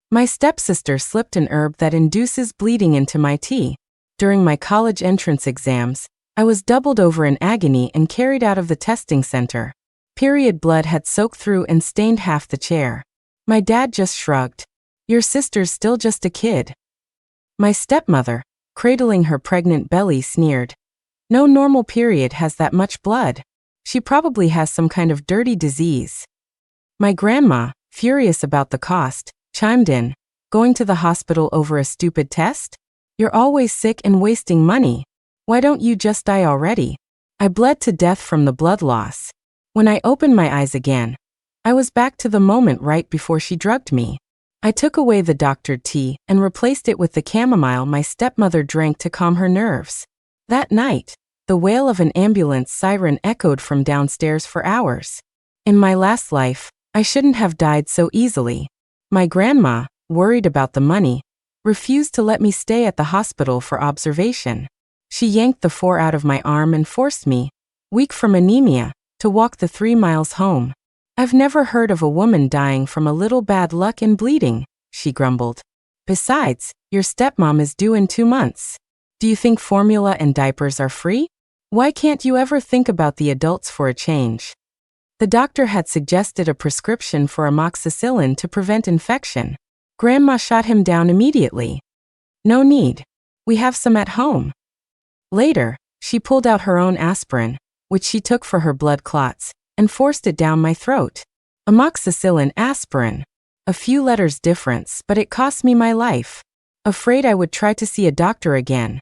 My stepsister slipped an herb that induces bleeding into my tea. During my college entrance exams, I was doubled over in agony and carried out of the testing center. Period blood had soaked through and stained half the chair. My dad just shrugged. Your sister's still just a kid. My stepmother, cradling her pregnant belly, sneered. No normal period has that much blood. She probably has some kind of dirty disease. My grandma, furious about the cost, chimed in. Going to the hospital over a stupid test? You're always sick and wasting money. Why don't you just die already? I bled to death from the blood loss. When I opened my eyes again, I was back to the moment right before she drugged me. I took away the doctored tea and replaced it with the chamomile my stepmother drank to calm her nerves. That night, the wail of an ambulance siren echoed from downstairs for hours. In my last life, I shouldn't have died so easily. My grandma, worried about the money, refused to let me stay at the hospital for observation. She yanked the 4 out of my arm and forced me, weak from anemia, to walk the 3 miles home. I've never heard of a woman dying from a little bad luck and bleeding, she grumbled. Besides, your stepmom is due in 2 months. Do you think formula and diapers are free? Why can't you ever think about the adults for a change? The doctor had suggested a prescription for amoxicillin to prevent infection. Grandma shot him down immediately. No need. We have some at home. Later, she pulled out her own aspirin, which she took for her blood clots, and forced it down my throat. Amoxicillin, aspirin. A few letters difference, but it cost me my life. Afraid I would try to see a doctor again.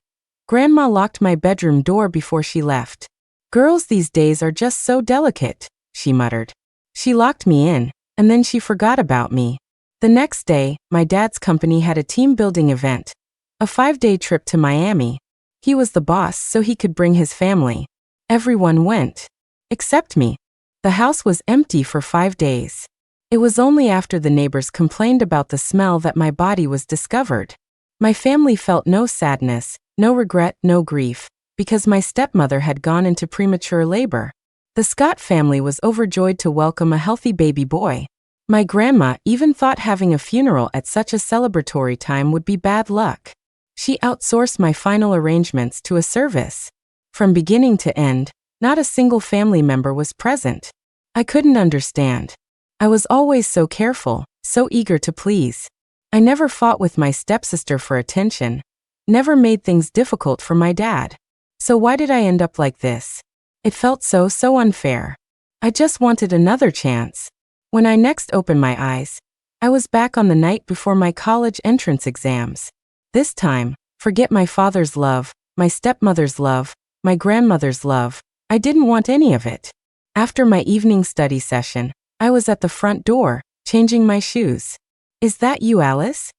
Grandma locked my bedroom door before she left. Girls these days are just so delicate, she muttered. She locked me in, and then she forgot about me. The next day, my dad's company had a team-building event. A 5-day trip to Miami. He was the boss, so he could bring his family. Everyone went. Except me. The house was empty for 5 days. It was only after the neighbors complained about the smell that my body was discovered. My family felt no sadness, no regret, no grief, because my stepmother had gone into premature labor. The Scott family was overjoyed to welcome a healthy baby boy. My grandma even thought having a funeral at such a celebratory time would be bad luck. She outsourced my final arrangements to a service. From beginning to end, not a single family member was present. I couldn't understand. I was always so careful, so eager to please. I never fought with my stepsister for attention, never made things difficult for my dad. So why did I end up like this? It felt so unfair. I just wanted another chance. When I next opened my eyes, I was back on the night before my college entrance exams. This time, forget my father's love, my stepmother's love, my grandmother's love. I didn't want any of it. After my evening study session, I was at the front door, changing my shoes. Is that you, Alice?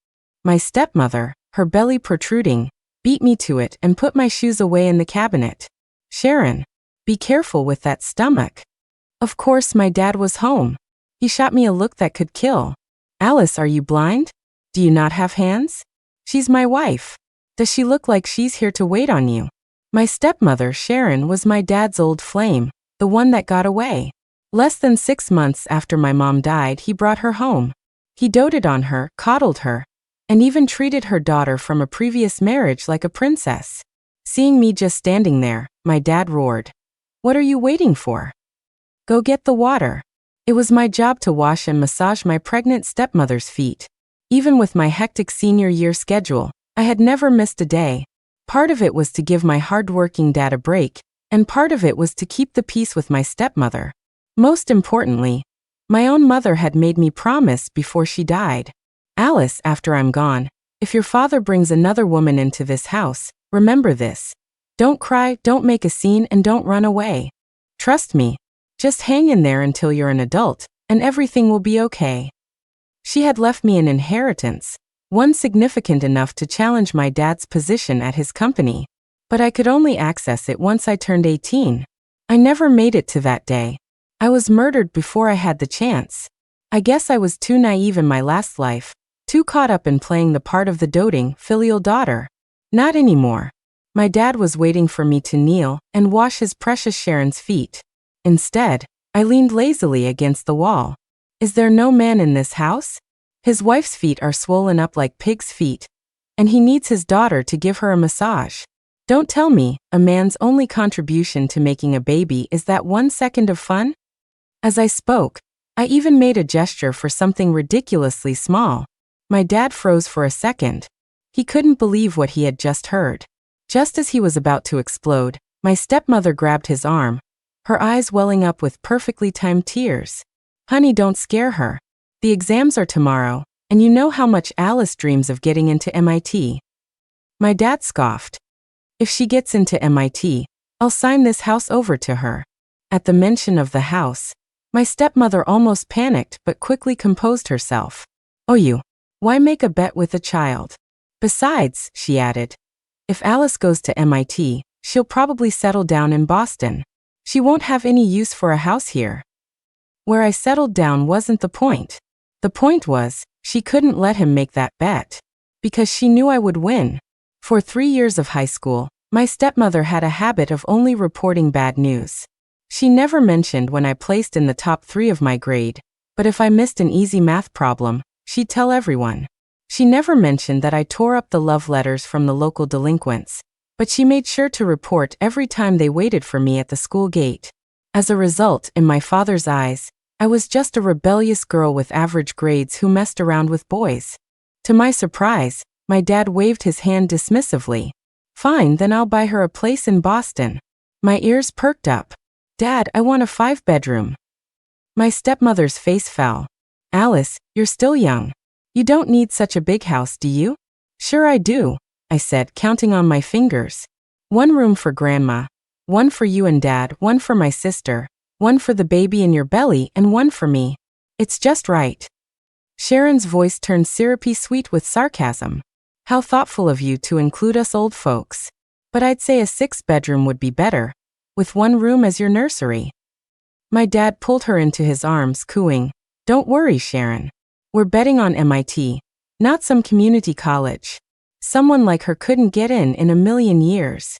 My stepmother, her belly protruding, beat me to it and put my shoes away in the cabinet. Sharon, be careful with that stomach. Of course, my dad was home. He shot me a look that could kill. Alice, are you blind? Do you not have hands? She's my wife. Does she look like she's here to wait on you? My stepmother, Sharon, was my dad's old flame, the one that got away. Less than 6 months after my mom died, he brought her home. He doted on her, coddled her, and even treated her daughter from a previous marriage like a princess. Seeing me just standing there, my dad roared. What are you waiting for? Go get the water. It was my job to wash and massage my pregnant stepmother's feet. Even with my hectic senior year schedule, I had never missed a day. Part of it was to give my hard-working dad a break, and part of it was to keep the peace with my stepmother. Most importantly, my own mother had made me promise before she died. Alice, after I'm gone, if your father brings another woman into this house, remember this. Don't cry, don't make a scene, and don't run away. Trust me. Just hang in there until you're an adult, and everything will be okay. She had left me an inheritance, one significant enough to challenge my dad's position at his company. But I could only access it once I turned 18. I never made it to that day. I was murdered before I had the chance. I guess I was too naive in my last life, too caught up in playing the part of the doting, filial daughter. Not anymore. My dad was waiting for me to kneel and wash his precious Sharon's feet. Instead, I leaned lazily against the wall. Is there no man in this house? His wife's feet are swollen up like pig's feet, and he needs his daughter to give her a massage. Don't tell me a man's only contribution to making a baby is that 1 second of fun? As I spoke, I even made a gesture for something ridiculously small. My dad froze for a second. He couldn't believe what he had just heard. Just as he was about to explode, my stepmother grabbed his arm, her eyes welling up with perfectly timed tears. Honey, don't scare her. The exams are tomorrow, and you know how much Alice dreams of getting into MIT. My dad scoffed. If she gets into MIT, I'll sign this house over to her. At the mention of the house, my stepmother almost panicked but quickly composed herself. Oh, why make a bet with a child? Besides, she added, if Alice goes to MIT, she'll probably settle down in Boston. She won't have any use for a house here. Where I settled down wasn't the point. The point was, she couldn't let him make that bet. Because she knew I would win. For 3 years of high school, my stepmother had a habit of only reporting bad news. She never mentioned when I placed in the top 3 of my grade, but if I missed an easy math problem, she'd tell everyone. She never mentioned that I tore up the love letters from the local delinquents, but she made sure to report every time they waited for me at the school gate. As a result, in my father's eyes, I was just a rebellious girl with average grades who messed around with boys. To my surprise, my dad waved his hand dismissively. Fine, then I'll buy her a place in Boston. My ears perked up. Dad, I want a 5-bedroom. My stepmother's face fell. Alice, you're still young. You don't need such a big house, do you? Sure I do, I said, counting on my fingers. 1 room for Grandma, 1 for you and Dad, 1 for my sister, 1 for the baby in your belly, and 1 for me. It's just right. Sharon's voice turned syrupy sweet with sarcasm. How thoughtful of you to include us old folks. But I'd say a 6-bedroom would be better, with 1 room as your nursery. My dad pulled her into his arms, cooing, Don't worry, Sharon. We're betting on MIT, not some community college. Someone like her couldn't get in a million years.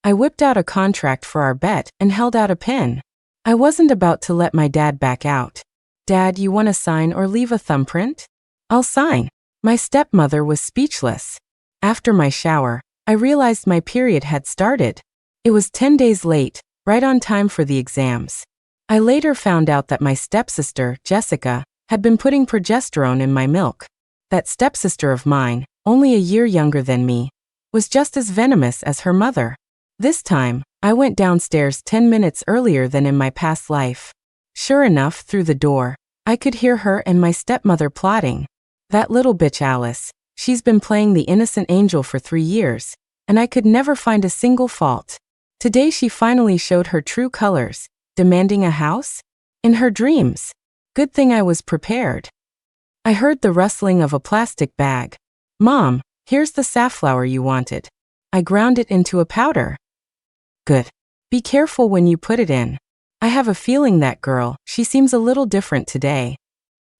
I whipped out a contract for our bet and held out a pen. I wasn't about to let my dad back out. Dad, you want to sign or leave a thumbprint? I'll sign. My stepmother was speechless. After my shower, I realized my period had started. It was 10 days late, right on time for the exams. I later found out that my stepsister, Jessica, had been putting progesterone in my milk. That stepsister of mine, only a year younger than me, was just as venomous as her mother. This time, I went downstairs 10 minutes earlier than in my past life. Sure enough, through the door, I could hear her and my stepmother plotting. That little bitch Alice, she's been playing the innocent angel for 3 years, and I could never find a single fault. Today she finally showed her true colors, demanding a house? In her dreams. Good thing I was prepared. I heard the rustling of a plastic bag. Mom, here's the safflower you wanted. I ground it into a powder. Good. Be careful when you put it in. I have a feeling that girl, she seems a little different today.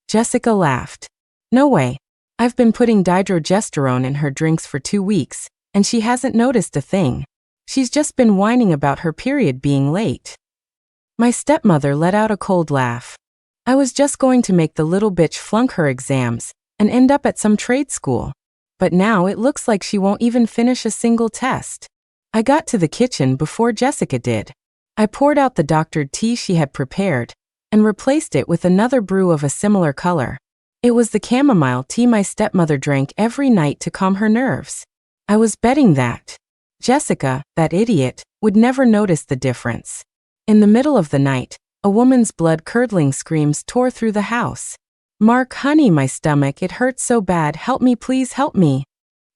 Jessica laughed. No way. I've been putting dydrogesterone in her drinks for 2 weeks, and she hasn't noticed a thing. She's just been whining about her period being late. My stepmother let out a cold laugh. I was just going to make the little bitch flunk her exams and end up at some trade school. But now it looks like she won't even finish a single test. I got to the kitchen before Jessica did. I poured out the doctored tea she had prepared and replaced it with another brew of a similar color. It was the chamomile tea my stepmother drank every night to calm her nerves. I was betting that Jessica, that idiot, would never notice the difference. In the middle of the night, a woman's blood-curdling screams tore through the house. Mark, honey, my stomach, it hurts so bad, help me, please help me.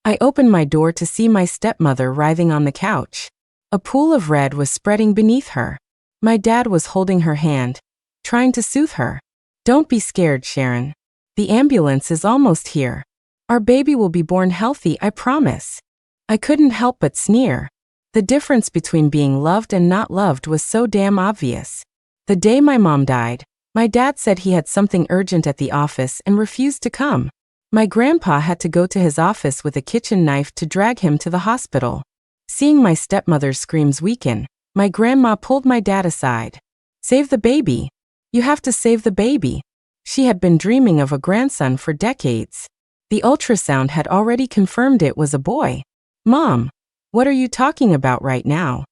I opened my door to see my stepmother writhing on the couch. A pool of red was spreading beneath her. My dad was holding her hand, trying to soothe her. Don't be scared, Sharon. The ambulance is almost here. Our baby will be born healthy, I promise. I couldn't help but sneer. The difference between being loved and not loved was so damn obvious. The day my mom died, my dad said he had something urgent at the office and refused to come. My grandpa had to go to his office with a kitchen knife to drag him to the hospital. Seeing my stepmother's screams weaken, my grandma pulled my dad aside. Save the baby. You have to save the baby. She had been dreaming of a grandson for decades. The ultrasound had already confirmed it was a boy. Mom, what are you talking about right now?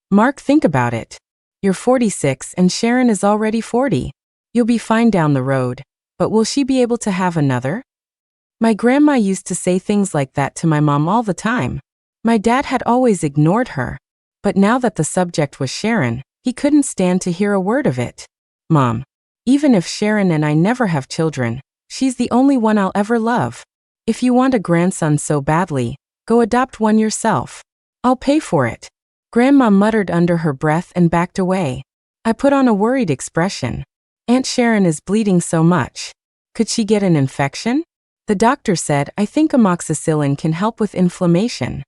Mark, think about it. You're 46 and Sharon is already 40. You'll be fine down the road, but will she be able to have another? My grandma used to say things like that to my mom all the time. My dad had always ignored her, but now that the subject was Sharon, he couldn't stand to hear a word of it. Mom, even if Sharon and I never have children, she's the only one I'll ever love. If you want a grandson so badly, go adopt one yourself. I'll pay for it. Grandma muttered under her breath and backed away. I put on a worried expression. Aunt Sharon is bleeding so much. Could she get an infection? The doctor said, I think amoxicillin can help with inflammation.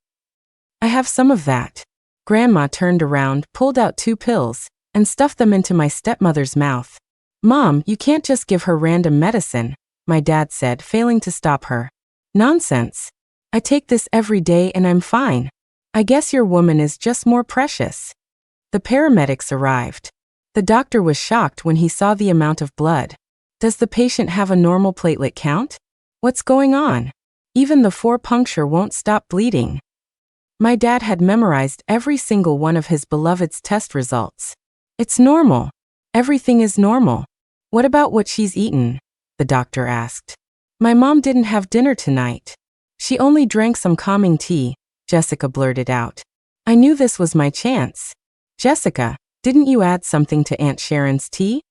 I have some of that. Grandma turned around, pulled out 2 pills, and stuffed them into my stepmother's mouth. Mom, you can't just give her random medicine, my dad said, failing to stop her. Nonsense. I take this every day and I'm fine. I guess your woman is just more precious. The paramedics arrived. The doctor was shocked when he saw the amount of blood. Does the patient have a normal platelet count? What's going on? Even the 4 puncture won't stop bleeding. My dad had memorized every single one of his beloved's test results. It's normal. Everything is normal. What about what she's eaten? The doctor asked. My mom didn't have dinner tonight. She only drank some calming tea, Jessica blurted out. I knew this was my chance. Jessica, didn't you add something to Aunt Sharon's tea?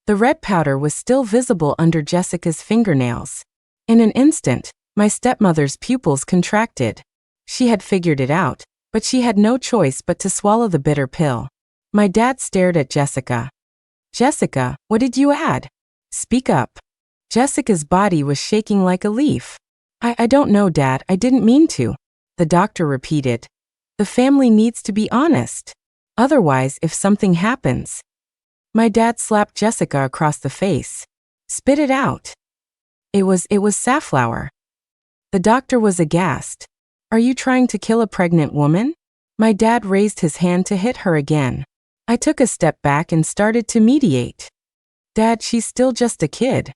The red powder was still visible under Jessica's fingernails. In an instant, my stepmother's pupils contracted. She had figured it out, but she had no choice but to swallow the bitter pill. My dad stared at Jessica. Jessica, what did you add? Speak up. Jessica's body was shaking like a leaf. I don't know, Dad, I didn't mean to. The doctor repeated. The family needs to be honest. Otherwise, if something happens. My dad slapped Jessica across the face. Spit it out. It was safflower. The doctor was aghast. Are you trying to kill a pregnant woman? My dad raised his hand to hit her again. I took a step back and started to mediate. Dad, she's still just a kid.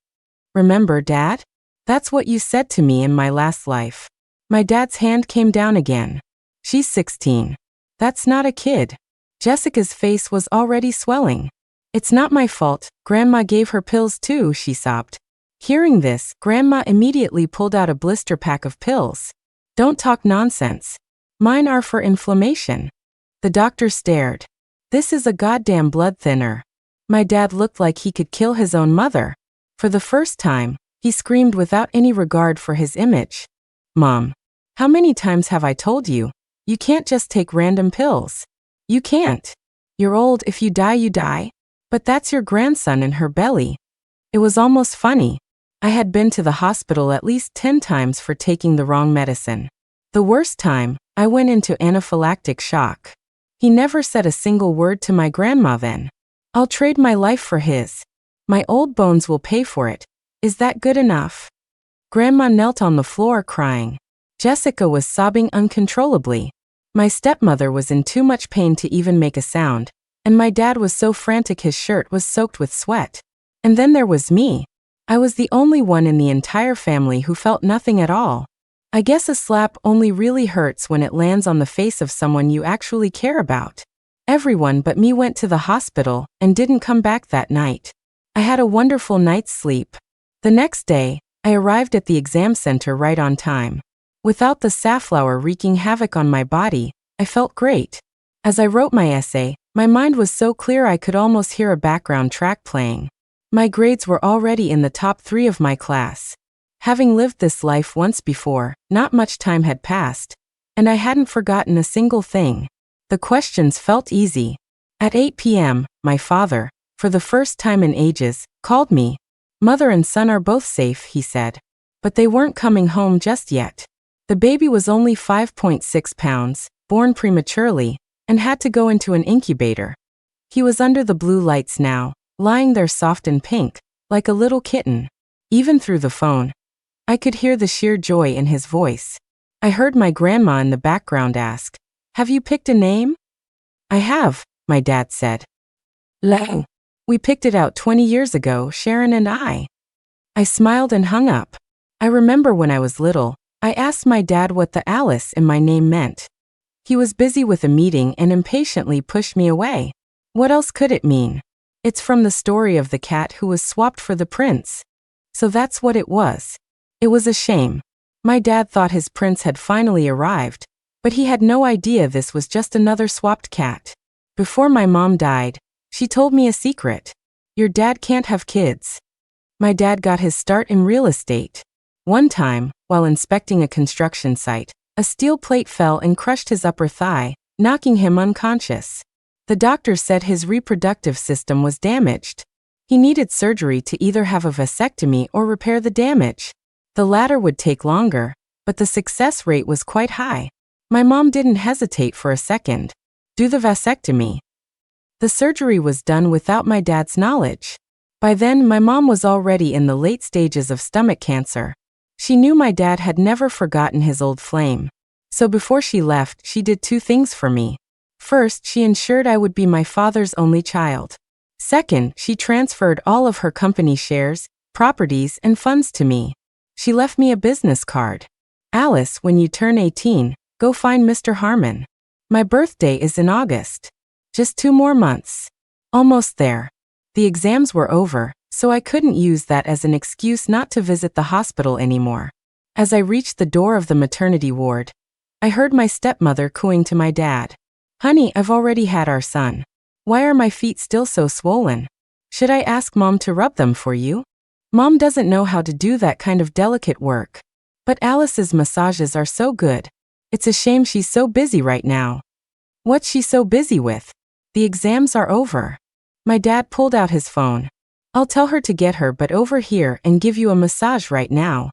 Remember, Dad? That's what you said to me in my last life. My dad's hand came down again. She's 16. That's not a kid. Jessica's face was already swelling. It's not my fault. Grandma gave her pills too, she sobbed. Hearing this, Grandma immediately pulled out a blister pack of pills. Don't talk nonsense. Mine are for inflammation. The doctor stared. This is a goddamn blood thinner. My dad looked like he could kill his own mother. For the first time, he screamed without any regard for his image. Mom, how many times have I told you? You can't just take random pills. You can't. You're old, if you die, you die. But that's your grandson in her belly. It was almost funny. I had been to the hospital at least 10 times for taking the wrong medicine. The worst time, I went into anaphylactic shock. He never said a single word to my grandma then. I'll trade my life for his. My old bones will pay for it. Is that good enough? Grandma knelt on the floor crying. Jessica was sobbing uncontrollably. My stepmother was in too much pain to even make a sound, and my dad was so frantic his shirt was soaked with sweat. And then there was me. I was the only one in the entire family who felt nothing at all. I guess a slap only really hurts when it lands on the face of someone you actually care about. Everyone but me went to the hospital and didn't come back that night. I had a wonderful night's sleep. The next day, I arrived at the exam center right on time. Without the safflower wreaking havoc on my body, I felt great. As I wrote my essay, my mind was so clear I could almost hear a background track playing. My grades were already in the top 3 of my class. Having lived this life once before, not much time had passed, and I hadn't forgotten a single thing. The questions felt easy. At 8 p.m., my father, for the first time in ages, called me. Mother and son are both safe, he said. But they weren't coming home just yet. The baby was only 5.6 pounds, born prematurely, and had to go into an incubator. He was under the blue lights now, lying there soft and pink, like a little kitten. Even through the phone, I could hear the sheer joy in his voice. I heard my grandma in the background ask, "Have you picked a name?" "I have," my dad said. "Lang. We picked it out 20 years ago, Sharon and I." I smiled and hung up. I remember when I was little, I asked my dad what the Alice in my name meant. He was busy with a meeting and impatiently pushed me away. What else could it mean? It's from the story of the cat who was swapped for the prince. So that's what it was. It was a shame. My dad thought his prince had finally arrived, but he had no idea this was just another swapped cat. Before my mom died, she told me a secret. Your dad can't have kids. My dad got his start in real estate. One time, while inspecting a construction site, a steel plate fell and crushed his upper thigh, knocking him unconscious. The doctor said his reproductive system was damaged. He needed surgery to either have a vasectomy or repair the damage. The latter would take longer, but the success rate was quite high. My mom didn't hesitate for a second. Do the vasectomy. The surgery was done without my dad's knowledge. By then, my mom was already in the late stages of stomach cancer. She knew my dad had never forgotten his old flame. So before she left, she did two things for me. First, she ensured I would be my father's only child. Second, she transferred all of her company shares, properties, and funds to me. She left me a business card. Alice, when you turn 18, go find Mr. Harmon. My birthday is in August. Just 2 more months. Almost there. The exams were over, so I couldn't use that as an excuse not to visit the hospital anymore. As I reached the door of the maternity ward, I heard my stepmother cooing to my dad. Honey, I've already had our son. Why are my feet still so swollen? Should I ask Mom to rub them for you? Mom doesn't know how to do that kind of delicate work. But Alice's massages are so good. It's a shame she's so busy right now. What's she so busy with? The exams are over. My dad pulled out his phone. I'll tell her to get her butt over here and give you a massage right now.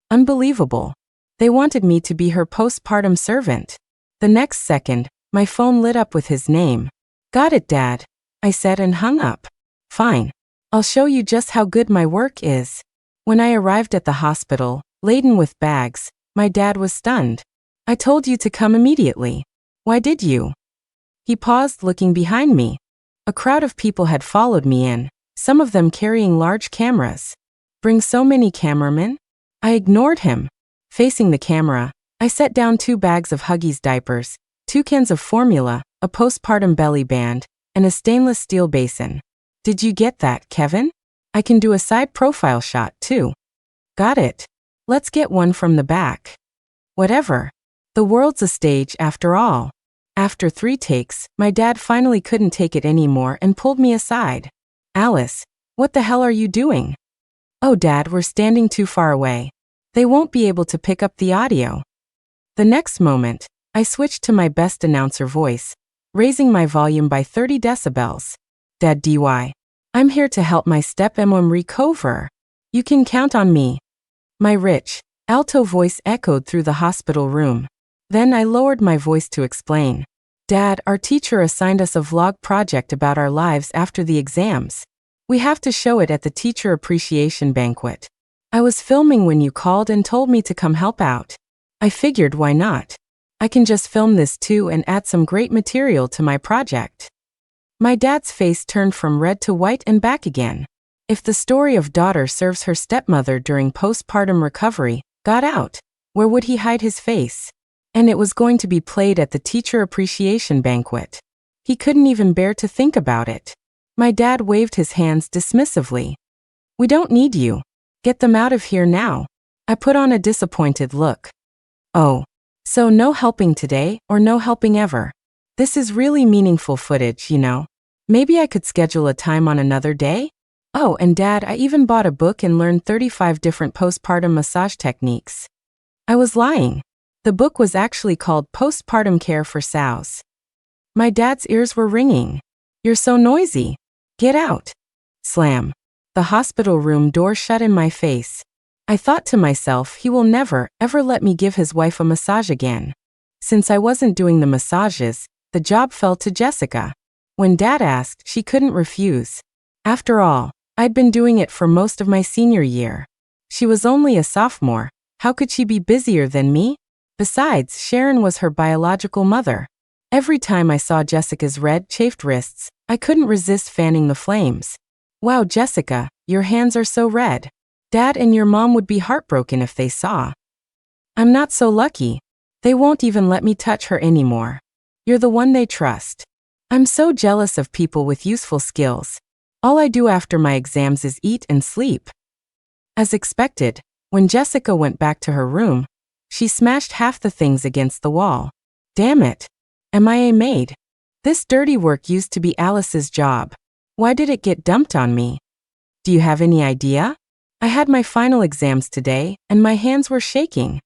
Unbelievable. They wanted me to be her postpartum servant. The next second, my phone lit up with his name. Got it, Dad, I said and hung up. Fine. I'll show you just how good my work is. When I arrived at the hospital, laden with bags, my dad was stunned. I told you to come immediately. Why did you? He paused, looking behind me. A crowd of people had followed me in, some of them carrying large cameras. Bring so many cameramen? I ignored him. Facing the camera, I set down 2 bags of Huggies diapers, 2 cans of formula, a postpartum belly band, and a stainless steel basin. Did you get that, Kevin? I can do a side profile shot, too. Got it. Let's get one from the back. Whatever. The world's a stage after all. After 3 takes, my dad finally couldn't take it anymore and pulled me aside. Alice, what the hell are you doing? Oh, Dad, we're standing too far away. They won't be able to pick up the audio. The next moment, I switched to my best announcer voice, raising my volume by 30 decibels. Dad DY. I'm here to help my step-mom recover. You can count on me. My rich, alto voice echoed through the hospital room. Then I lowered my voice to explain. Dad, our teacher assigned us a vlog project about our lives after the exams. We have to show it at the teacher appreciation banquet. I was filming when you called and told me to come help out. I figured, why not? I can just film this too and add some great material to my project. My dad's face turned from red to white and back again. If the story of daughter serves her stepmother during postpartum recovery got out, where would he hide his face? And it was going to be played at the teacher appreciation banquet. He couldn't even bear to think about it. My dad waved his hands dismissively. We don't need you. Get them out of here now. I put on a disappointed look. Oh, so no helping today or no helping ever. This is really meaningful footage, you know. Maybe I could schedule a time on another day? Oh, and Dad, I even bought a book and learned 35 different postpartum massage techniques. I was lying. The book was actually called Postpartum Care for Sows. My dad's ears were ringing. You're so noisy. Get out. Slam. The hospital room door shut in my face. I thought to myself, he will never, ever let me give his wife a massage again. Since I wasn't doing the massages, the job fell to Jessica. When Dad asked, she couldn't refuse. After all, I'd been doing it for most of my senior year. She was only a sophomore. How could she be busier than me? Besides, Sharon was her biological mother. Every time I saw Jessica's red, chafed wrists, I couldn't resist fanning the flames. Wow, Jessica, your hands are so red. Dad and your mom would be heartbroken if they saw. I'm not so lucky. They won't even let me touch her anymore. You're the one they trust. I'm so jealous of people with useful skills. All I do after my exams is eat and sleep. As expected, when Jessica went back to her room, she smashed half the things against the wall. Damn it. Am I a maid? This dirty work used to be Alice's job. Why did it get dumped on me? Do you have any idea? I had my final exams today, and my hands were shaking.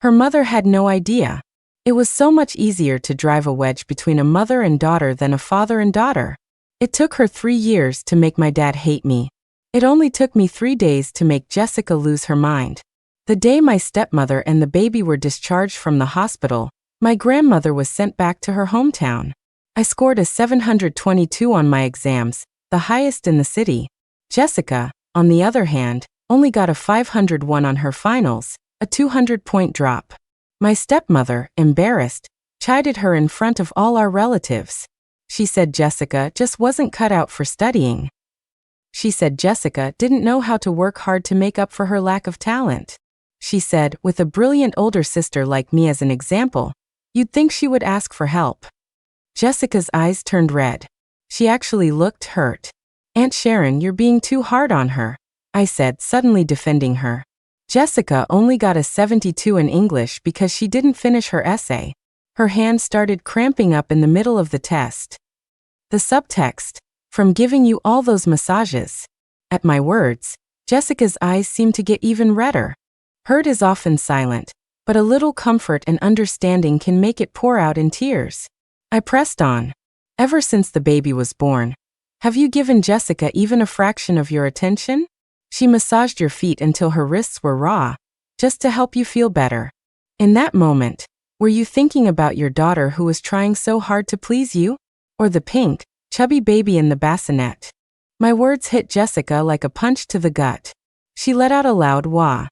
Her mother had no idea. It was so much easier to drive a wedge between a mother and daughter than a father and daughter. It took her 3 years to make my dad hate me. It only took me 3 days to make Jessica lose her mind. The day my stepmother and the baby were discharged from the hospital, my grandmother was sent back to her hometown. I scored a 722 on my exams, the highest in the city. Jessica, on the other hand, only got a 501 on her finals, a 200-point drop. My stepmother, embarrassed, chided her in front of all our relatives. She said Jessica just wasn't cut out for studying. She said Jessica didn't know how to work hard to make up for her lack of talent. She said, with a brilliant older sister like me as an example, you'd think she would ask for help. Jessica's eyes turned red. She actually looked hurt. Aunt Sharon, you're being too hard on her, I said, suddenly defending her. Jessica only got a 72 in English because she didn't finish her essay. Her hand started cramping up in the middle of the test. The subtext, from giving you all those massages. At my words, Jessica's eyes seemed to get even redder. Hurt is often silent, but a little comfort and understanding can make it pour out in tears. I pressed on. Ever since the baby was born, have you given Jessica even a fraction of your attention? She massaged your feet until her wrists were raw, just to help you feel better. In that moment, were you thinking about your daughter who was trying so hard to please you? Or the pink, chubby baby in the bassinet? My words hit Jessica like a punch to the gut. She let out a loud wah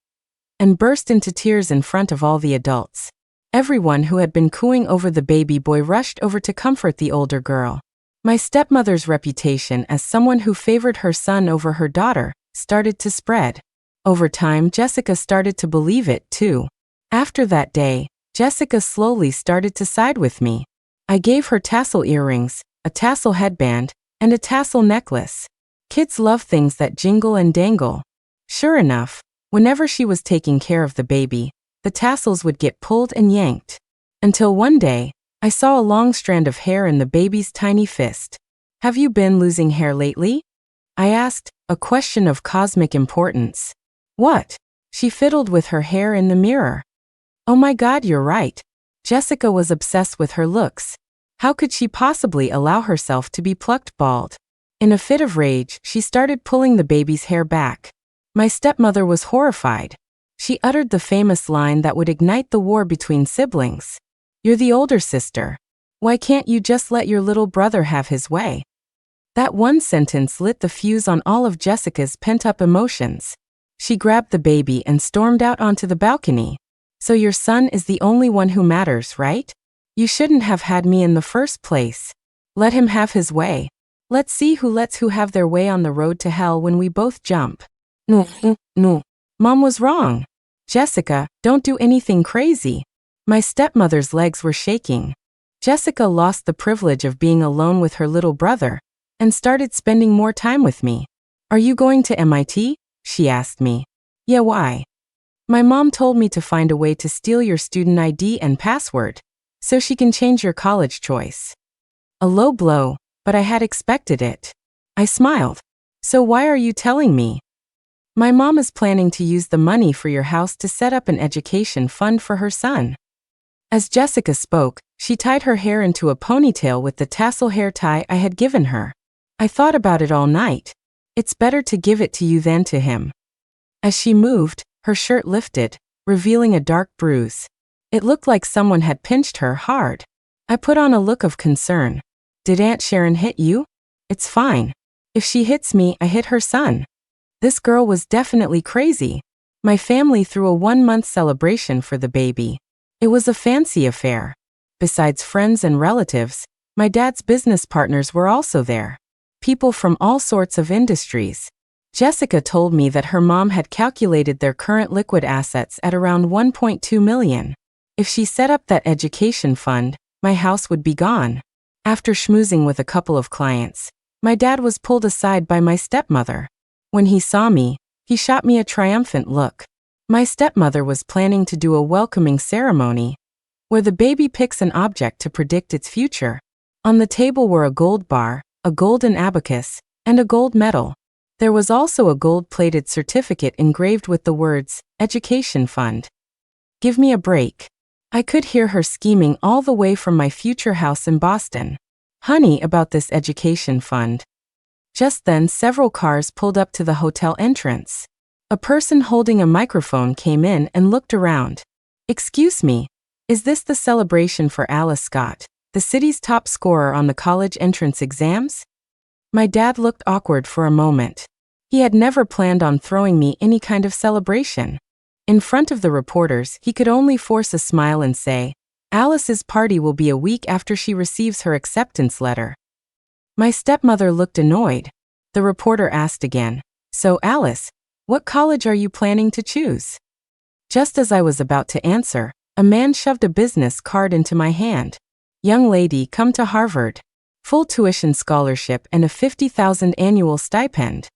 and burst into tears in front of all the adults. Everyone who had been cooing over the baby boy rushed over to comfort the older girl. My stepmother's reputation as someone who favored her son over her daughter started to spread. Over time, Jessica started to believe it too. After that day, Jessica slowly started to side with me. I gave her tassel earrings, a tassel headband, and a tassel necklace. Kids love things that jingle and dangle. Sure enough, whenever she was taking care of the baby, the tassels would get pulled and yanked. Until one day, I saw a long strand of hair in the baby's tiny fist. Have you been losing hair lately? I asked, a question of cosmic importance. What? She fiddled with her hair in the mirror. Oh my God, you're right. Jessica was obsessed with her looks. How could she possibly allow herself to be plucked bald? In a fit of rage, she started pulling the baby's hair back. My stepmother was horrified. She uttered the famous line that would ignite the war between siblings. You're the older sister. Why can't you just let your little brother have his way? That one sentence lit the fuse on all of Jessica's pent-up emotions. She grabbed the baby and stormed out onto the balcony. So your son is the only one who matters, right? You shouldn't have had me in the first place. Let him have his way. Let's see who lets who have their way on the road to hell when we both jump. No. Mom was wrong. Jessica, don't do anything crazy. My stepmother's legs were shaking. Jessica lost the privilege of being alone with her little brother and started spending more time with me. Are you going to MIT? She asked me. Yeah, why? My mom told me to find a way to steal your student ID and password, so she can change your college choice. A low blow, but I had expected it. I smiled. So why are you telling me? My mom is planning to use the money for your house to set up an education fund for her son. As Jessica spoke, she tied her hair into a ponytail with the tassel hair tie I had given her. I thought about it all night. It's better to give it to you than to him. As she moved, her shirt lifted, revealing a dark bruise. It looked like someone had pinched her hard. I put on a look of concern. Did Aunt Sharon hit you? It's fine. If she hits me, I hit her son. This girl was definitely crazy. My family threw a 1-month celebration for the baby. It was a fancy affair. Besides friends and relatives, my dad's business partners were also there. People from all sorts of industries. Jessica told me that her mom had calculated their current liquid assets at around 1.2 million. If she set up that education fund, my house would be gone. After schmoozing with a couple of clients, my dad was pulled aside by my stepmother. When he saw me, he shot me a triumphant look. My stepmother was planning to do a welcoming ceremony, where the baby picks an object to predict its future. On the table were a gold bar, a golden abacus, and a gold medal. There was also a gold-plated certificate engraved with the words, Education Fund. Give me a break. I could hear her scheming all the way from my future house in Boston. Honey, about this education fund. Just then, several cars pulled up to the hotel entrance. A person holding a microphone came in and looked around. Excuse me, is this the celebration for Alice Scott, the city's top scorer on the college entrance exams? My dad looked awkward for a moment. He had never planned on throwing me any kind of celebration. In front of the reporters, he could only force a smile and say, Alice's party will be a week after she receives her acceptance letter. My stepmother looked annoyed. The reporter asked again, So Alice, what college are you planning to choose? Just as I was about to answer, a man shoved a business card into my hand. Young lady, come to Harvard. Full tuition scholarship and a $50,000 annual stipend.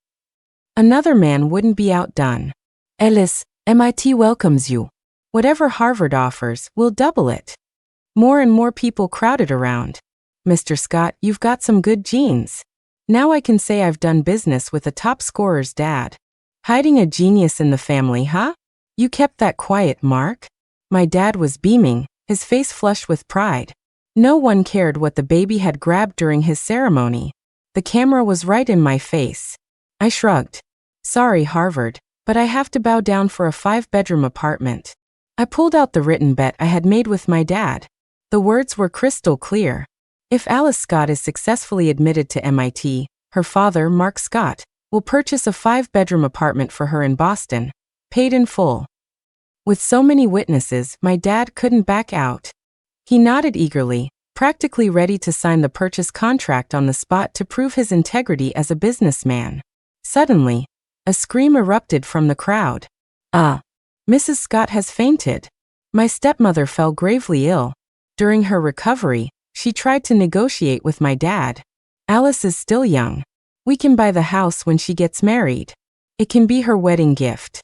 Another man wouldn't be outdone. Alice, MIT welcomes you. Whatever Harvard offers, we'll double it. More and more people crowded around. Mr. Scott, you've got some good genes. Now I can say I've done business with a top scorer's dad. Hiding a genius in the family, huh? You kept that quiet, Mark? My dad was beaming, his face flushed with pride. No one cared what the baby had grabbed during his ceremony. The camera was right in my face. I shrugged. Sorry, Harvard, but I have to bow down for a 5-bedroom apartment. I pulled out the written bet I had made with my dad. The words were crystal clear. If Alice Scott is successfully admitted to MIT, her father, Mark Scott, will purchase a 5-bedroom apartment for her in Boston, paid in full. With so many witnesses, my dad couldn't back out. He nodded eagerly, practically ready to sign the purchase contract on the spot to prove his integrity as a businessman. Suddenly, a scream erupted from the crowd. Mrs. Scott has fainted. My stepmother fell gravely ill. During her recovery, she tried to negotiate with my dad. Alice is still young. We can buy the house when she gets married. It can be her wedding gift.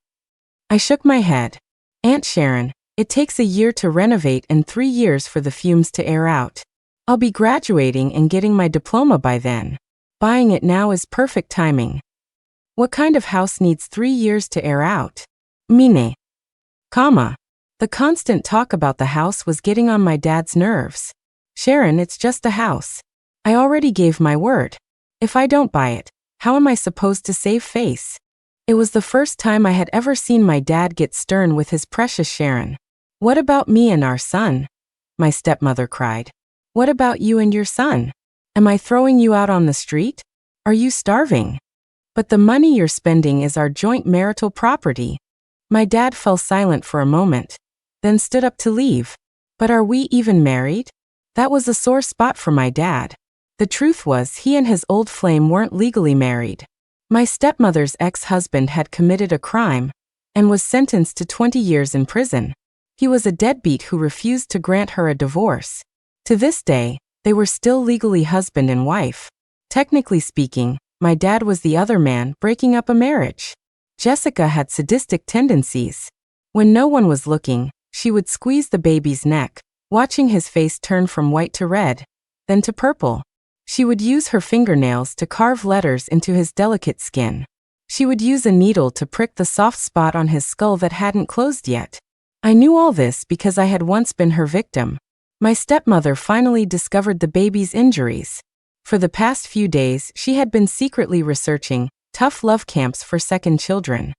I shook my head. Aunt Sharon, it takes a year to renovate and 3 years for the fumes to air out. I'll be graduating and getting my diploma by then. Buying it now is perfect timing. What kind of house needs 3 years to air out? Mine. The constant talk about the house was getting on my dad's nerves. Sharon, it's just a house. I already gave my word. If I don't buy it, how am I supposed to save face? It was the first time I had ever seen my dad get stern with his precious Sharon. What about me and our son? My stepmother cried. What about you and your son? Am I throwing you out on the street? Are you starving? But the money you're spending is our joint marital property. My dad fell silent for a moment, then stood up to leave. But are we even married? That was a sore spot for my dad. The truth was he and his old flame weren't legally married. My stepmother's ex-husband had committed a crime and was sentenced to 20 years in prison. He was a deadbeat who refused to grant her a divorce. To this day, they were still legally husband and wife. Technically speaking, my dad was the other man breaking up a marriage. Jessica had sadistic tendencies. When no one was looking, she would squeeze the baby's neck, watching his face turn from white to red, then to purple. She would use her fingernails to carve letters into his delicate skin. She would use a needle to prick the soft spot on his skull that hadn't closed yet. I knew all this because I had once been her victim. My stepmother finally discovered the baby's injuries. For the past few days, she had been secretly researching tough love camps for second children.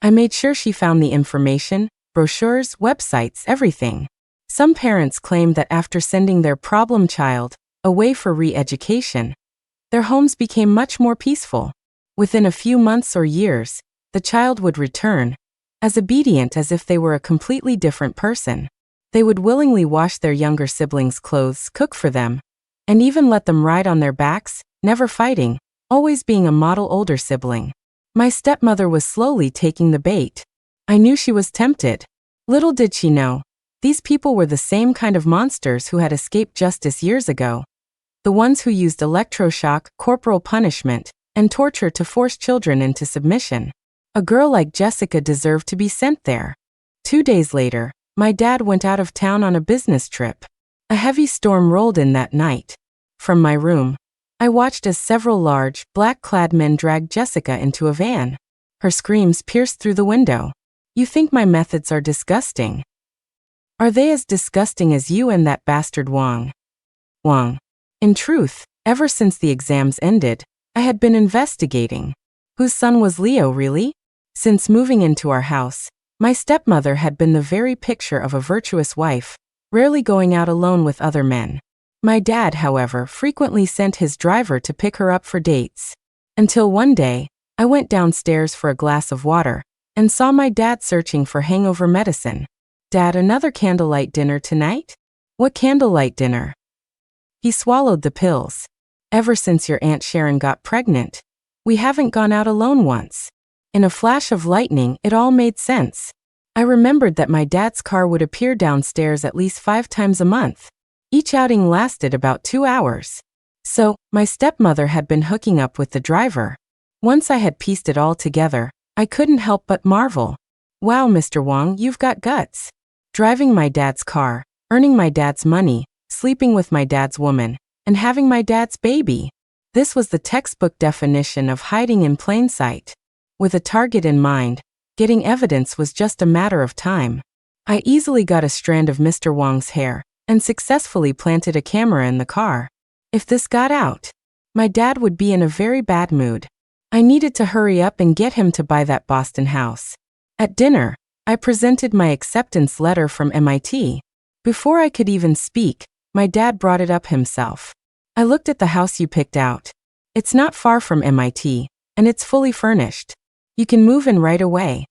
I made sure she found the information, brochures, websites, everything. Some parents claimed that after sending their problem child away for re-education, their homes became much more peaceful. Within a few months or years, the child would return, as obedient as if they were a completely different person. They would willingly wash their younger siblings' clothes, cook for them, and even let them ride on their backs, never fighting, always being a model older sibling. My stepmother was slowly taking the bait. I knew she was tempted. Little did she know, these people were the same kind of monsters who had escaped justice years ago. The ones who used electroshock, corporal punishment, and torture to force children into submission. A girl like Jessica deserved to be sent there. 2 days later, my dad went out of town on a business trip. A heavy storm rolled in that night. From my room, I watched as several large, black-clad men dragged Jessica into a van. Her screams pierced through the window. You think my methods are disgusting? Are they as disgusting as you and that bastard Wang? Wang. In truth, ever since the exams ended, I had been investigating. Whose son was Leo, really? Since moving into our house, my stepmother had been the very picture of a virtuous wife, rarely going out alone with other men. My dad, however, frequently sent his driver to pick her up for dates. Until one day, I went downstairs for a glass of water and saw my dad searching for hangover medicine. Dad, another candlelight dinner tonight? What candlelight dinner? He swallowed the pills. Ever since your Aunt Sharon got pregnant, we haven't gone out alone once. In a flash of lightning, it all made sense. I remembered that my dad's car would appear downstairs at least 5 times a month. Each outing lasted about 2 hours. So, my stepmother had been hooking up with the driver. Once I had pieced it all together, I couldn't help but marvel. Wow, Mr. Wang, you've got guts. Driving my dad's car, earning my dad's money, sleeping with my dad's woman, and having my dad's baby. This was the textbook definition of hiding in plain sight. With a target in mind, getting evidence was just a matter of time. I easily got a strand of Mr. Wang's hair and successfully planted a camera in the car. If this got out, my dad would be in a very bad mood. I needed to hurry up and get him to buy that Boston house. At dinner, I presented my acceptance letter from MIT. Before I could even speak, my dad brought it up himself. I looked at the house you picked out. It's not far from MIT, and it's fully furnished. You can move in right away.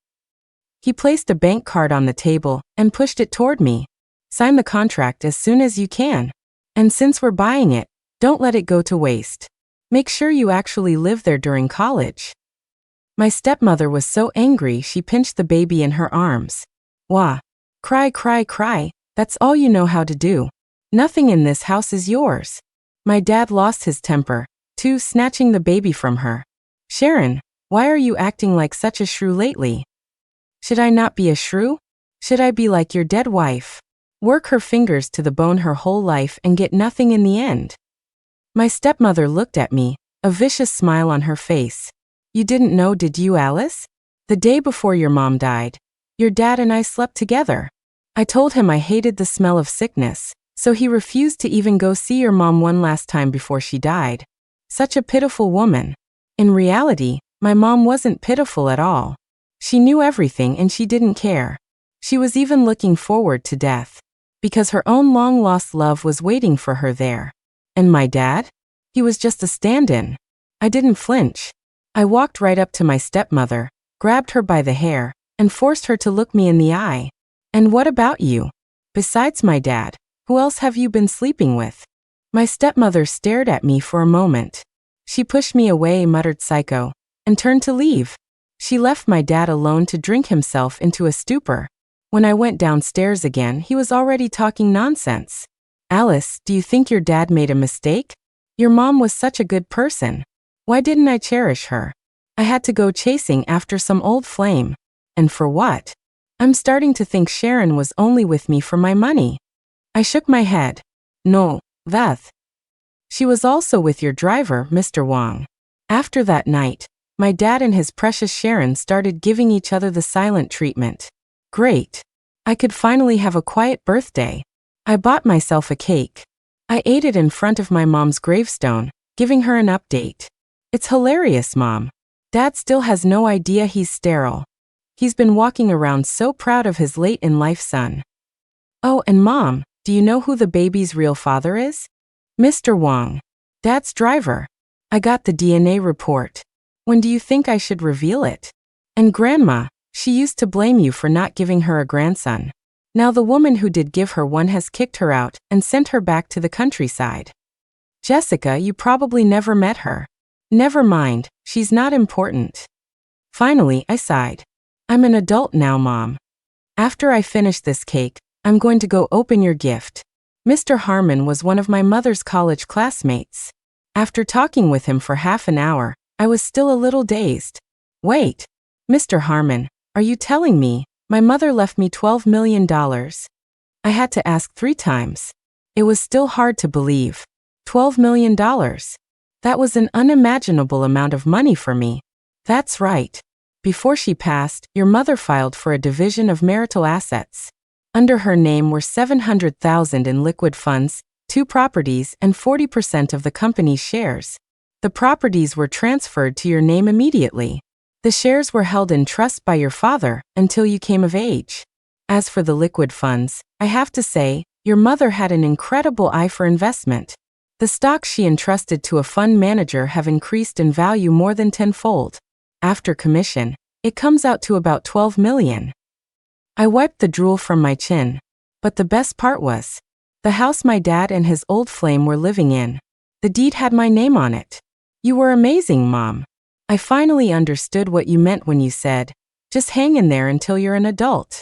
He placed a bank card on the table and pushed it toward me. Sign the contract as soon as you can. And since we're buying it, don't let it go to waste. Make sure you actually live there during college. My stepmother was so angry she pinched the baby in her arms. Wah. Cry, cry, cry. That's all you know how to do. Nothing in this house is yours. My dad lost his temper, too, snatching the baby from her. Sharon, why are you acting like such a shrew lately? Should I not be a shrew? Should I be like your dead wife? Work her fingers to the bone her whole life and get nothing in the end? My stepmother looked at me, a vicious smile on her face. You didn't know, did you, Alice? The day before your mom died, your dad and I slept together. I told him I hated the smell of sickness, so he refused to even go see your mom one last time before she died. Such a pitiful woman. In reality, my mom wasn't pitiful at all. She knew everything and she didn't care. She was even looking forward to death, because her own long-lost love was waiting for her there. And my dad? He was just a stand-in. I didn't flinch. I walked right up to my stepmother, grabbed her by the hair, and forced her to look me in the eye. And what about you? Besides my dad, who else have you been sleeping with? My stepmother stared at me for a moment. She pushed me away, muttered psycho, and turned to leave. She left my dad alone to drink himself into a stupor. When I went downstairs again, he was already talking nonsense. Alice, do you think your dad made a mistake? Your mom was such a good person. Why didn't I cherish her? I had to go chasing after some old flame. And for what? I'm starting to think Sharon was only with me for my money. I shook my head. No, that. She was also with your driver, Mr. Wang. After that night, my dad and his precious Sharon started giving each other the silent treatment. Great. I could finally have a quiet birthday. I bought myself a cake. I ate it in front of my mom's gravestone, giving her an update. It's hilarious, Mom. Dad still has no idea he's sterile. He's been walking around so proud of his late-in-life son. Oh, and Mom, do you know who the baby's real father is? Mr. Wang. Dad's driver. I got the DNA report. When do you think I should reveal it? And Grandma, she used to blame you for not giving her a grandson. Now the woman who did give her one has kicked her out and sent her back to the countryside. Jessica, you probably never met her. Never mind, she's not important. Finally, I sighed. I'm an adult now, Mom. After I finish this cake, I'm going to go open your gift. Mr. Harmon was one of my mother's college classmates. After talking with him for half an hour, I was still a little dazed. Wait, Mr. Harmon, are you telling me my mother left me $12 million? I had to ask 3 times. It was still hard to believe. $12 million. That was an unimaginable amount of money for me. That's right. Before she passed, your mother filed for a division of marital assets. Under her name were $700,000 in liquid funds, 2 properties, and 40% of the company's shares. The properties were transferred to your name immediately. The shares were held in trust by your father until you came of age. As for the liquid funds, I have to say, your mother had an incredible eye for investment. The stocks she entrusted to a fund manager have increased in value more than tenfold. After commission, it comes out to about $12 million. I wiped the drool from my chin. But the best part was the house my dad and his old flame were living in. The deed had my name on it. You were amazing, Mom. I finally understood what you meant when you said, just hang in there until you're an adult.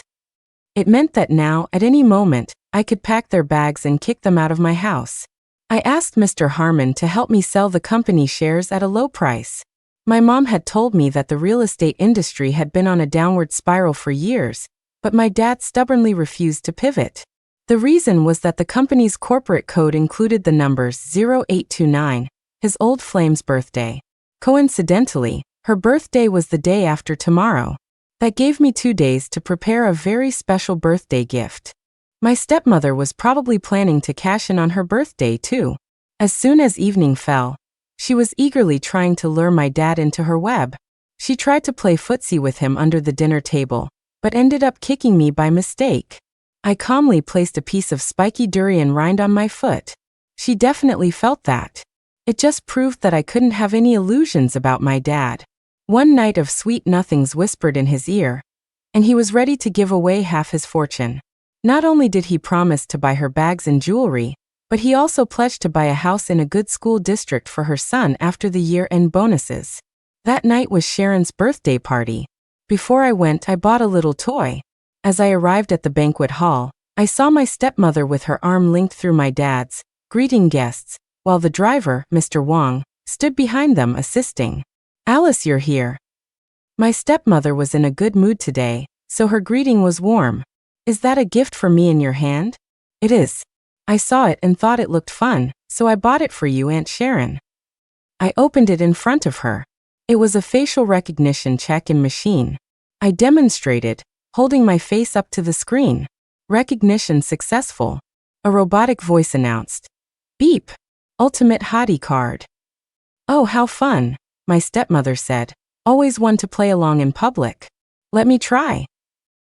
It meant that now, at any moment, I could pack their bags and kick them out of my house. I asked Mr. Harmon to help me sell the company shares at a low price. My mom had told me that the real estate industry had been on a downward spiral for years, but my dad stubbornly refused to pivot. The reason was that the company's corporate code included the numbers 0829, his old flame's birthday. Coincidentally, her birthday was the day after tomorrow. That gave me 2 days to prepare a very special birthday gift. My stepmother was probably planning to cash in on her birthday too. As soon as evening fell, she was eagerly trying to lure my dad into her web. She tried to play footsie with him under the dinner table, but ended up kicking me by mistake. I calmly placed a piece of spiky durian rind on my foot. She definitely felt that. It just proved that I couldn't have any illusions about my dad. One night of sweet nothings whispered in his ear, and he was ready to give away half his fortune. Not only did he promise to buy her bags and jewelry, but he also pledged to buy a house in a good school district for her son after the year-end bonuses. That night was Sharon's birthday party. Before I went, I bought a little toy. As I arrived at the banquet hall, I saw my stepmother with her arm linked through my dad's, greeting guests, while the driver, Mr. Wong, stood behind them assisting. Alice, you're here. My stepmother was in a good mood today, so her greeting was warm. Is that a gift for me in your hand? It is. I saw it and thought it looked fun, so I bought it for you, Aunt Sharon. I opened it in front of her. It was a facial recognition check-in machine. I demonstrated, holding my face up to the screen. Recognition successful. A robotic voice announced. Beep. Ultimate hottie card. Oh, how fun, my stepmother said. Always one to play along in public. Let me try.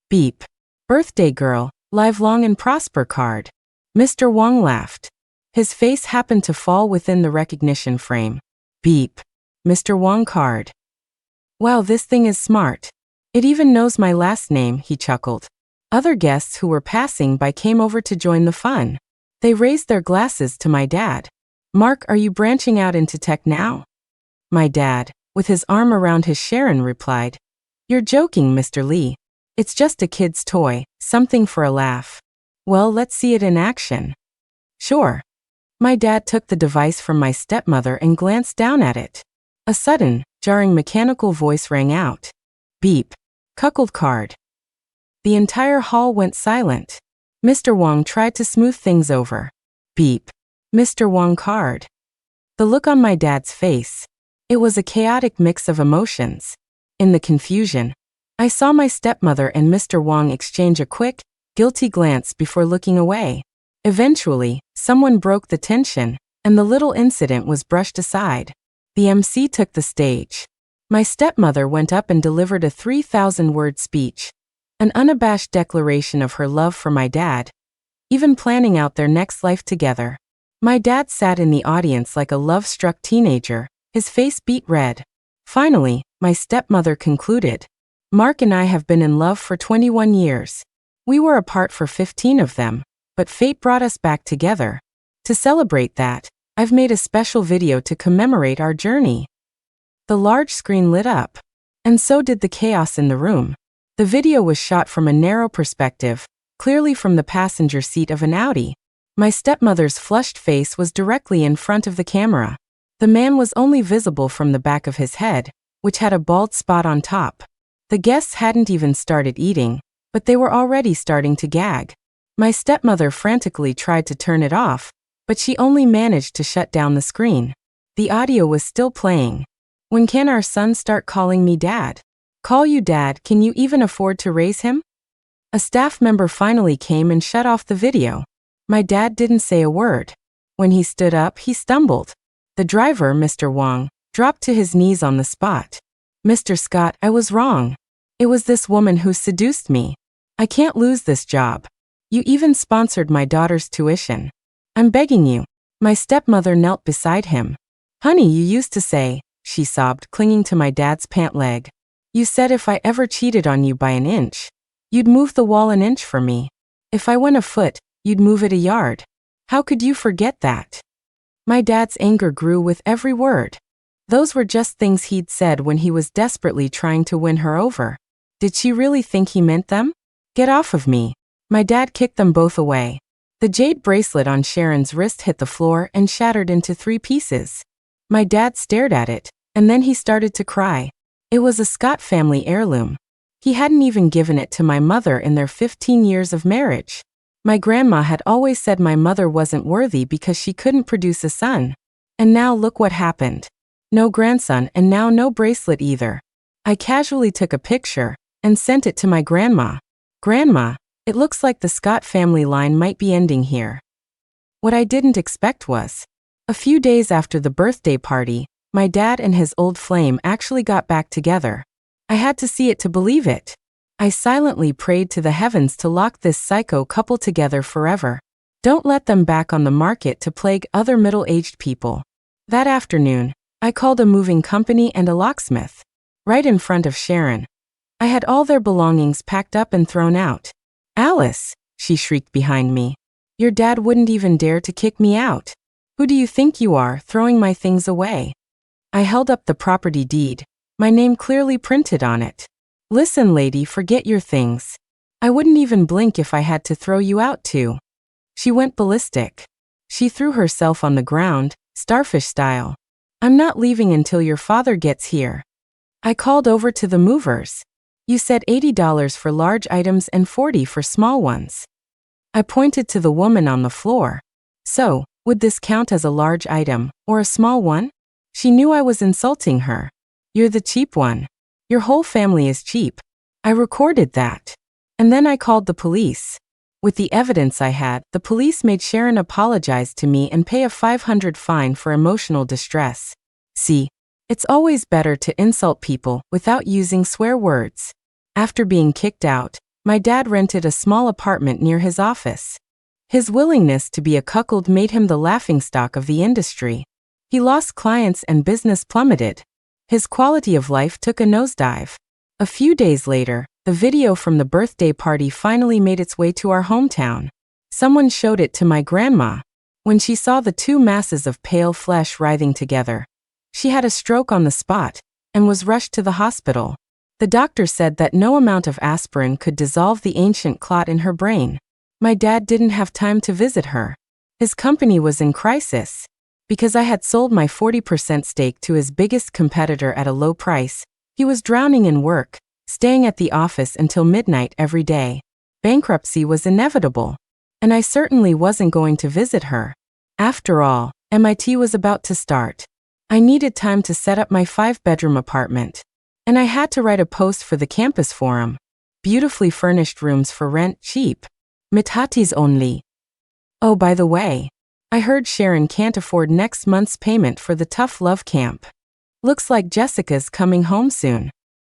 Beep. Birthday girl, live long and prosper card. Mr. Wong laughed. His face happened to fall within the recognition frame. Beep. Mr. Wong card. Wow, this thing is smart. It even knows my last name, he chuckled. Other guests who were passing by came over to join the fun. They raised their glasses to my dad. Mark, are you branching out into tech now? My dad, with his arm around his Sharon, replied. You're joking, Mr. Lee. It's just a kid's toy, something for a laugh. Well, let's see it in action. Sure. My dad took the device from my stepmother and glanced down at it. A sudden, jarring mechanical voice rang out. Beep. Cuckold card. The entire hall went silent. Mr. Wong tried to smooth things over. Beep. Mr. Wong card. The look on my dad's face. It was a chaotic mix of emotions. In the confusion, I saw my stepmother and Mr. Wong exchange a quick, guilty glance before looking away. Eventually, someone broke the tension, and the little incident was brushed aside. The MC took the stage. My stepmother went up and delivered a 3,000-word speech, an unabashed declaration of her love for my dad, even planning out their next life together. My dad sat in the audience like a love-struck teenager, his face beet red. Finally, my stepmother concluded. Mark and I have been in love for 21 years. We were apart for 15 of them, but fate brought us back together. To celebrate that, I've made a special video to commemorate our journey. The large screen lit up. And so did the chaos in the room. The video was shot from a narrow perspective, clearly from the passenger seat of an Audi. My stepmother's flushed face was directly in front of the camera. The man was only visible from the back of his head, which had a bald spot on top. The guests hadn't even started eating, but they were already starting to gag. My stepmother frantically tried to turn it off, but she only managed to shut down the screen. The audio was still playing. When can our son start calling me dad? Call you dad, can you even afford to raise him? A staff member finally came and shut off the video. My dad didn't say a word. When he stood up, he stumbled. The driver, Mr. Wong, dropped to his knees on the spot. Mr. Scott, I was wrong. It was this woman who seduced me. I can't lose this job. You even sponsored my daughter's tuition. I'm begging you. My stepmother knelt beside him. Honey, you used to say, she sobbed, clinging to my dad's pant leg. You said if I ever cheated on you by an inch, you'd move the wall an inch for me. If I went a foot, you'd move it a yard. How could you forget that? My dad's anger grew with every word. Those were just things he'd said when he was desperately trying to win her over. Did she really think he meant them? Get off of me. My dad kicked them both away. The jade bracelet on Sharon's wrist hit the floor and shattered into 3 pieces. My dad stared at it, and then he started to cry. It was a Scott family heirloom. He hadn't even given it to my mother in their 15 years of marriage. My grandma had always said my mother wasn't worthy because she couldn't produce a son. And now look what happened. No grandson, and now no bracelet either. I casually took a picture and sent it to my grandma. Grandma, it looks like the Scott family line might be ending here. What I didn't expect was, a few days after the birthday party, my dad and his old flame actually got back together. I had to see it to believe it. I silently prayed to the heavens to lock this psycho couple together forever. Don't let them back on the market to plague other middle-aged people. That afternoon, I called a moving company and a locksmith. Right in front of Sharon. I had all their belongings packed up and thrown out. Alice, she shrieked behind me. Your dad wouldn't even dare to kick me out. Who do you think you are, throwing my things away? I held up the property deed, my name clearly printed on it. Listen, lady, forget your things. I wouldn't even blink if I had to throw you out too. She went ballistic. She threw herself on the ground, starfish style. I'm not leaving until your father gets here. I called over to the movers. You said $80 for large items and $40 for small ones. I pointed to the woman on the floor. So, would this count as a large item, or a small one? She knew I was insulting her. You're the cheap one. Your whole family is cheap. I recorded that. And then I called the police. With the evidence I had, the police made Sharon apologize to me and pay a $500 fine for emotional distress. See, it's always better to insult people without using swear words. After being kicked out, my dad rented a small apartment near his office. His willingness to be a cuckold made him the laughingstock of the industry. He lost clients and business plummeted. His quality of life took a nosedive. A few days later, the video from the birthday party finally made its way to our hometown. Someone showed it to my grandma. When she saw the 2 masses of pale flesh writhing together, she had a stroke on the spot and was rushed to the hospital. The doctor said that no amount of aspirin could dissolve the ancient clot in her brain. My dad didn't have time to visit her. His company was in crisis. Because I had sold my 40% stake to his biggest competitor at a low price, he was drowning in work, staying at the office until midnight every day. Bankruptcy was inevitable. And I certainly wasn't going to visit her. After all, MIT was about to start. I needed time to set up my 5-bedroom apartment. And I had to write a post for the campus forum. Beautifully furnished rooms for rent cheap. Mitatis only. Oh, by the way, I heard Sharon can't afford next month's payment for the tough love camp. Looks like Jessica's coming home soon.